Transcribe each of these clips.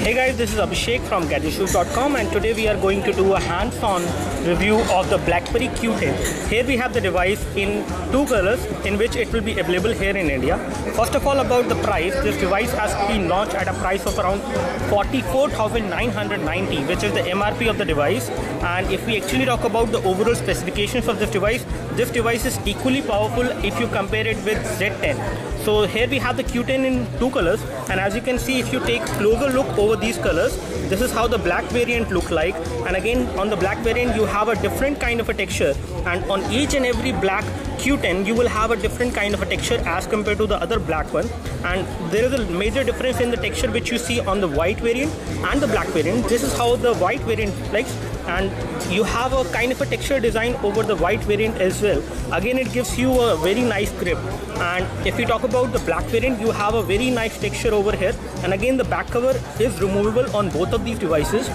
Hey guys, this is Abhishek from gadgetshoes.com, and today we are going to do a hands-on review of the Blackberry Q10. Here we have the device in two colors in which it will be available here in India. First of all, about the price, this device has been launched at a price of around 44,990, which is the MRP of the device. And if we actually talk about the overall specifications of this device is equally powerful if you compare it with Z10. So here we have the Q10 in two colors, and as you can see, if you take closer look over these colors, this is how the black variant look like. And again, on the black variant you have a different kind of a texture, and on each and every black Q10 you will have a different kind of a texture as compared to the other black one. And there is a major difference in the texture which you see on the white variant and the black variant. This is how the white variant looks, and you have a kind of a texture design over the white variant as well. Again, it gives you a very nice grip. And if we talk about the black variant, you have a very nice texture over here, and again the back cover is removable on both of these devices.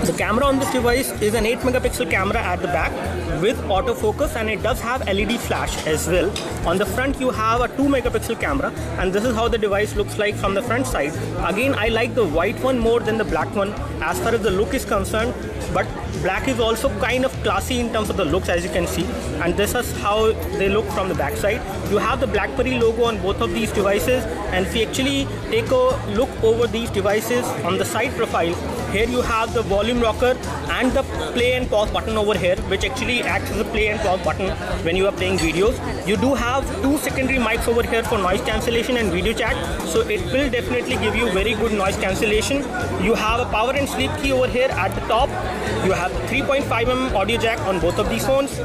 The camera on this device is an 8 megapixel camera at the back with autofocus, and it does have LED flash as well. On the front you have a 2 megapixel camera, and this is how the device looks like from the front side. Again, I like the white one more than the black one as far as the look is concerned, but black is also kind of classy in terms of the looks, as you can see. And this is how they look from the back side. You have the Blackberry logo on both of these devices, and if you actually take a look over these devices on the side profile, here you have the volume rocker and the play and pause button over here, which actually acts as a play and pause button when you are playing videos. You do have two secondary mics over here for noise cancellation and video chat, so it will definitely give you very good noise cancellation. You have a power and sleep key over here at the top. You have 3.5mm audio jack on both of these phones,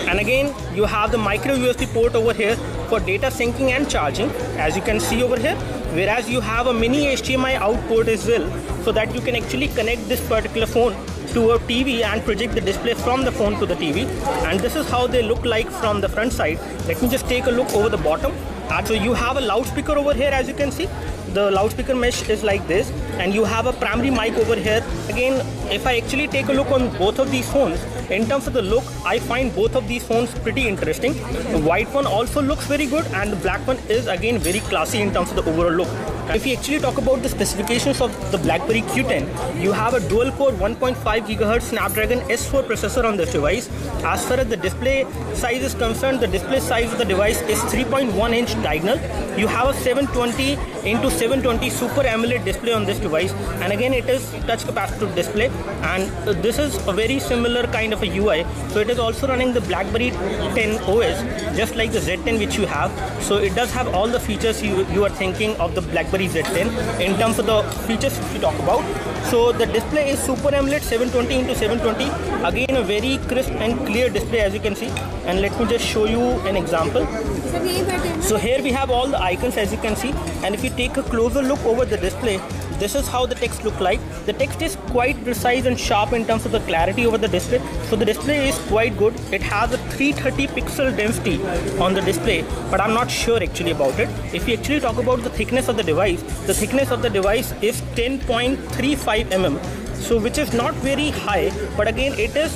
and again you have the micro USB port over here for data syncing and charging, as you can see over here, whereas you have a mini HDMI out port as well, so that you can actually connect this particular phone to a TV and project the display from the phone to the TV. And this is how they look like from the front side. Let me just take a look over the bottom. And so you have a loudspeaker over here, as you can see. The loudspeaker mesh is like this, and you have a primary mic over here. Again, if I actually take a look on both of these phones, in terms of the look, I find both of these phones pretty interesting. The white one also looks very good, and the black one is again very classy in terms of the overall look. If we actually talk about the specifications of the Blackberry Q10, you have a dual-core 1.5 GHz Snapdragon S4 processor on this device. As far as the display size is concerned, the display size of the device is 3.1-inch diagonal. You have a 720 into 720 Super AMOLED display on this device, and again it is touch capacitive display, and this is a very similar kind of a UI. So it is also running the Blackberry 10 OS, just like the Z10 which you have. So it does have all the features you are thinking of the Blackberry Z10 in terms of the features we talk about. So the display is Super AMOLED 720 into 720, again a very crisp and clear display, as you can see. And let me just show you an example. So here we have all the icons, as you can see, and if you take a closer look over the display, this is how the text look like. The text is quite precise and sharp in terms of the clarity over the display. So the display is quite good. It has a 330 pixel density on the display, but I'm not sure actually about it. If we actually talk about the thickness of the device is 10.35 mm, so which is not very high, but again it is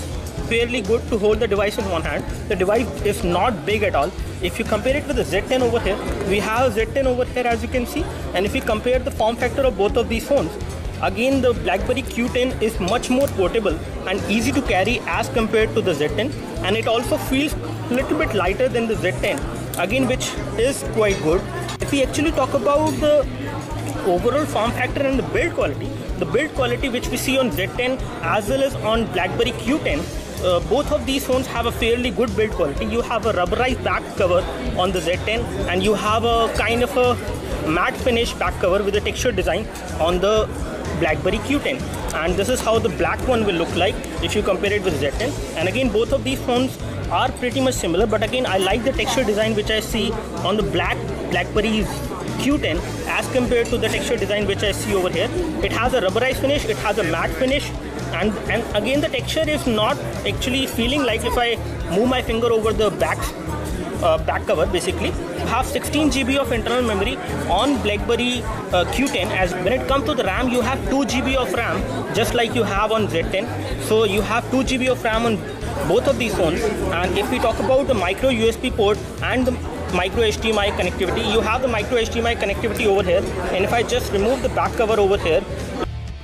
fairly good to hold the device in one hand. The device is not big at all. If you compare it with the Z10 over here, we have Z10 over here, as you can see, and if you compare the form factor of both of these phones, again the Blackberry Q10 is much more portable and easy to carry as compared to the Z10, and it also feels a little bit lighter than the Z10, again, which is quite good. If we actually talk about the overall form factor and the build quality which we see on Z10 as well as on Blackberry Q10, both of these phones have a fairly good build quality. You have a rubberized back cover on the Z10, and you have a kind of a matte finish back cover with a texture design on the Blackberry Q10. And this is how the black one will look like if you compare it with Z10. And again, both of these phones are pretty much similar, but again I like the texture design which I see on the Blackberry Q10 as compared to the texture design which I see over here. It has a rubberized finish, it has a matte finish, and again the texture is not actually feeling like if I move my finger over the back cover. Basically, you have 16 GB of internal memory on Blackberry Q10. As when it comes to the RAM, you have 2 GB of RAM, just like you have on Z10. So you have 2 GB of RAM on both of these phones. And if we talk about the micro USB port and the micro HDMI connectivity. You have the micro HDMI connectivity over here, and if I just remove the back cover over here,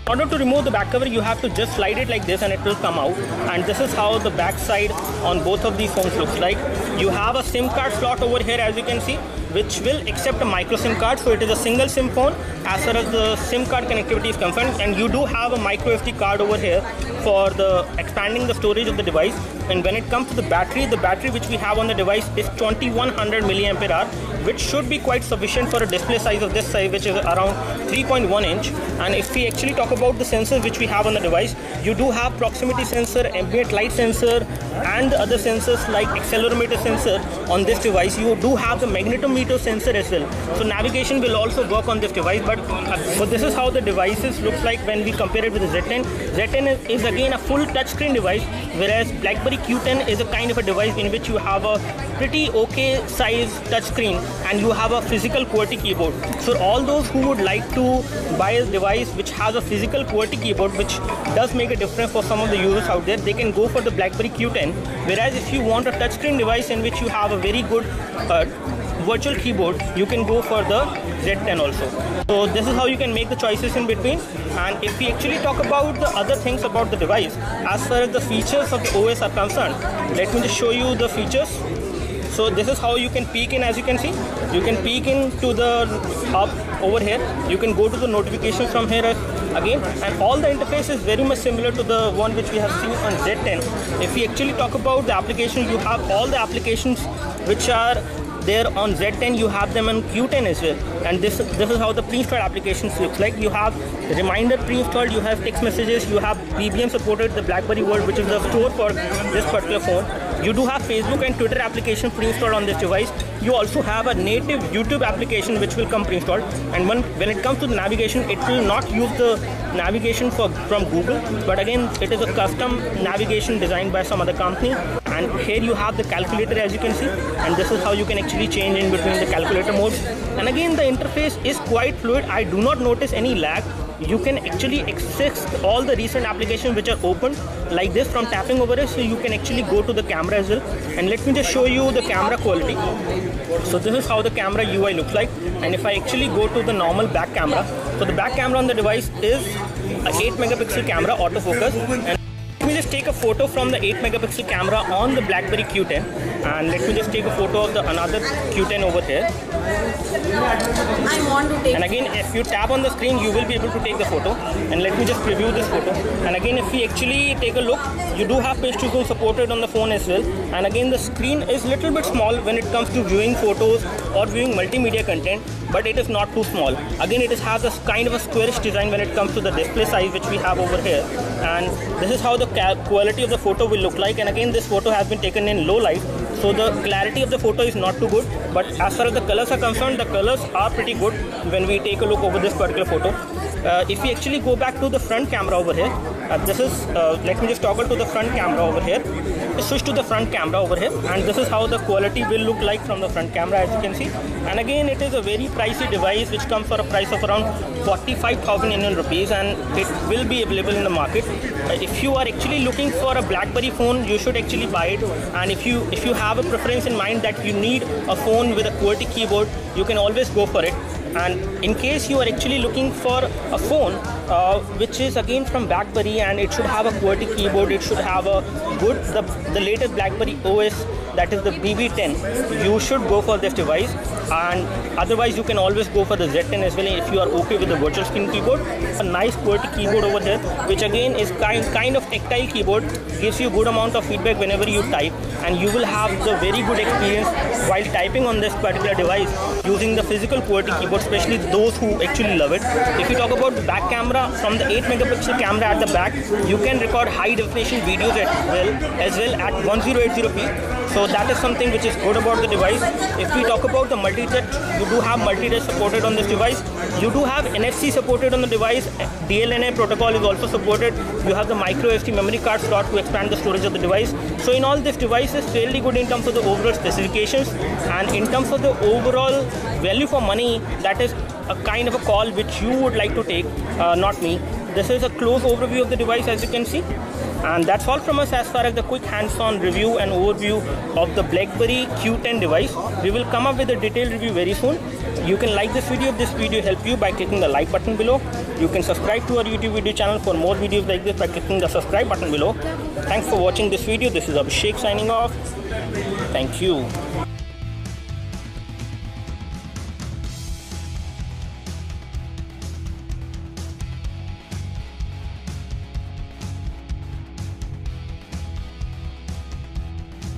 in order to remove the back cover, you have to just slide it like this and it will come out. And this is how the back side on both of these phones looks like. You have a SIM card slot over here, as you can see, which will accept a micro SIM card. So it is a single SIM phone as far as the SIM card connectivity is concerned. And you do have a micro SD card over here for the expanding the storage of the device. And when it comes to the battery which we have on the device is 2100 milliampere hour, which should be quite sufficient for a display size of this size, which is around 3.1 inch. And if we actually talk about the sensors which we have on the device, you do have proximity sensor, ambient light sensor, and other sensors like accelerometer sensor on this device. You do have the magnetometer sensor as well. So navigation will also work on this device. But so this is how the devices looks like when we compare it with the Z10. Z10 is again a full touchscreen device, whereas Blackberry Q10 is a kind of a device in which you have a pretty okay size touchscreen and you have a physical QWERTY keyboard. So all those who would like to buy a device which has a physical QWERTY keyboard, which does make a difference for some of the users out there, they can go for the Blackberry Q10. Whereas if you want a touchscreen device in which you have a very good virtual keyboard, you can go for the Z10 also. So this is how you can make the choices in between. And if we actually talk about the other things about the device, as far as the features of the OS are concerned, let me just show you the features. So this is how you can peek in. As you can see, you can peek into the hub over here. You can go to the notifications from here again, and all the interface is very much similar to the one which we have seen on Z10. If we actually talk about the applications, you have all the applications which are there on Z10, you have them on Q10 as well. And this is how the pre-installed applications looks like. You have reminder pre-installed, you have text messages, you have BBM supported, the Blackberry World, which is the store for this particular phone. You do have Facebook and Twitter application pre-installed on this device. You also have a native YouTube application which will come pre-installed. And when it comes to the navigation, it will not use the navigation from Google, but again it is a custom navigation designed by some other company. And here you have the calculator, as you can see, and this is how you can actually change in between the calculator modes. And again the interface is quite fluid. I do not notice any lag. You can actually access all the recent applications which are open like this from tapping over it. So you can actually go to the camera as well. And let me just show you the camera quality. So this is how the camera UI looks like. And if I actually go to the normal back camera, so the back camera on the device is a 8 megapixel camera autofocus. And let me just take a photo from the 8 megapixel camera on the Blackberry Q10, and let me just take a photo of the another Q10 over here. And again, if you tap on the screen, you will be able to take the photo. And let me just preview this photo. And again, if we actually take a look, you do have pinch to zoom supported on the phone as well. And again, the screen is a little bit small when it comes to viewing photos or viewing multimedia content, but it is not too small. Again, it has a kind of a squarish design when it comes to the display size which we have over here. And this is how the quality of the photo will look like. And again, this photo has been taken in low light, so the clarity of the photo is not too good. But as far as the colors are concerned, the colors are pretty good when we take a look over this particular photo. If we actually go back to the front camera over here, let me just toggle to the front camera over here. Switch to the front camera over here, and this is how the quality will look like from the front camera, as you can see. And again, it is a very pricey device which comes for a price of around 45,000 Indian rupees, and it will be available in the market. If you are actually looking for a Blackberry phone, you should actually buy it. And if you have a preference in mind that you need a phone with a QWERTY keyboard, you can always go for it. And in case you are actually looking for a phone which is again from Blackberry, and it should have a QWERTY keyboard, it should have a good the latest Blackberry OS, that is the BB10, you should go for this device. And otherwise you can always go for the Z10 as well if you are okay with the virtual screen keyboard. A nice QWERTY keyboard over here, which again is kind of tactile keyboard, gives you good amount of feedback whenever you type, and you will have the very good experience while typing on this particular device using the physical QWERTY keyboard, especially those who actually love it. If you talk about the back camera, from the 8 megapixel camera at the back, you can record high definition videos as well at 1080p. So that is something which is good about the device. If we talk about the multi-touch, you do have multi-touch supported on this device. You do have NFC supported on the device. DLNA protocol is also supported. You have the micro SD memory card slot to expand the storage of the device. So in all, this device is fairly good in terms of the overall specifications, and in terms of the overall value for money, that is a kind of a call which you would like to take, not me. this is a close overview of the device, as you can see. And that's all from us as far as the quick hands-on review and overview of the Blackberry Q10 device. We will come up with a detailed review very soon. You can like this video if this video helped you by clicking the like button below. You can subscribe to our YouTube video channel for more videos like this by clicking the subscribe button below. Thanks for watching this video. This is Abhishek signing off. Thank you.